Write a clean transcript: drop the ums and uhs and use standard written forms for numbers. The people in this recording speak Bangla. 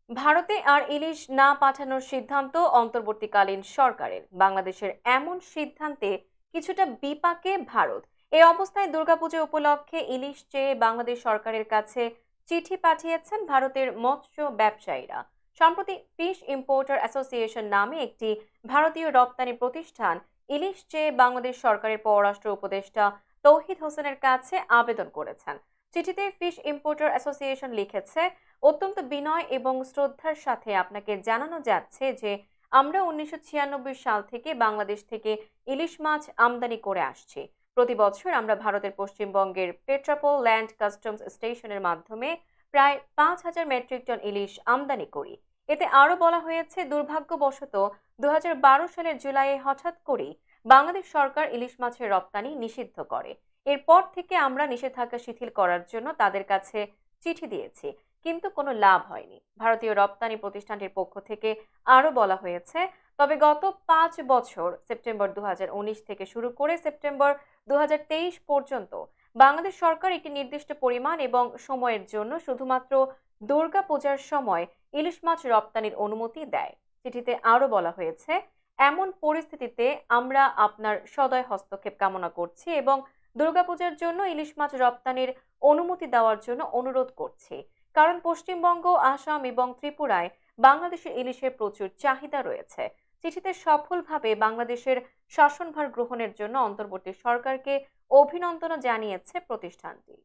ভারতে আর ইলিশ না পাঠানোর সিদ্ধান্ত অন্তর্বর্তীকালীন সরকারের। বাংলাদেশের এমন সিদ্ধান্তে কিছুটা বিপাকে ভারত। এই অবস্থায় দুর্গাপূজা উপলক্ষে ইলিশ চেয়ে বাংলাদেশ সরকারের কাছে চিঠি পাঠিয়েছেন ভারতের মৎস্য ব্যবসায়ীরা। সম্প্রতি ফিশ ইম্পোর্টার অ্যাসোসিয়েশন নামে একটি ভারতীয় রপ্তানি প্রতিষ্ঠান ইলিশ চেয়ে বাংলাদেশ সরকারের পররাষ্ট্র উপদেষ্টা তৌহিদ হোসেনের কাছে আবেদন করেছেন। চিঠিতে ফিশ ইম্পোর্টার অ্যাসোসিয়েশন লিখেছে, অত্যন্ত বিনয় এবং শ্রদ্ধার সাথে আপনাকে জানানো যাচ্ছে যে আমরা 1996 সাল থেকে বাংলাদেশ থেকে ইলিশ মাছ আমদানি করে আসছি। প্রতি বছর আমরা ভারতের পশ্চিমবঙ্গের পেট্রাপোল ল্যান্ড কাস্টমস স্টেশনের মাধ্যমে প্রায় 5,000 মেট্রিক টন ইলিশ আমদানি করি। এতে আরো বলা হয়েছে, দুর্ভাগ্যবশত 2012 সালের জুলাইয়ে হঠাৎ করেই বাংলাদেশ সরকার ইলিশ মাছের রপ্তানি নিষিদ্ধ করে। এরপর থেকে আমরা নিষেধাজ্ঞা শিথিল করার জন্য তাদের কাছে চিঠি দিয়েছি, কিন্তু কোনো লাভ হয়নি। ভারতীয় রপ্তানি প্রতিষ্ঠানটির পক্ষ থেকে আরো বলা হয়েছে, তবে গত 5 বছর সেপ্টেম্বর 2019 থেকে শুরু করে সেপ্টেম্বর 2023 পর্যন্ত বাংলাদেশ সরকার একটি নির্দিষ্ট পরিমাণ এবং সময়ের জন্য শুধুমাত্র দুর্গা পূজার সময় ইলিশ মাছ রপ্তানির অনুমতি দেয়। চিঠিতে আরো বলা হয়েছে, এমন পরিস্থিতিতে আমরা আপনার সদয় হস্তক্ষেপ কামনা করছি এবং দুর্গাপূজার জন্য ইলিশ মাছ রপ্তানির অনুমতি দেওয়ার জন্য অনুরোধ করছি, কারণ পশ্চিমবঙ্গ, আসাম এবং ত্রিপুরায় বাংলাদেশের ইলিশের প্রচুর চাহিদা রয়েছে। চিঠিতে সফলভাবে বাংলাদেশের শাসনভার গ্রহণের জন্য অন্তর্বর্তী সরকারকে অভিনন্দন জানিয়েছে প্রতিষ্ঠানটি।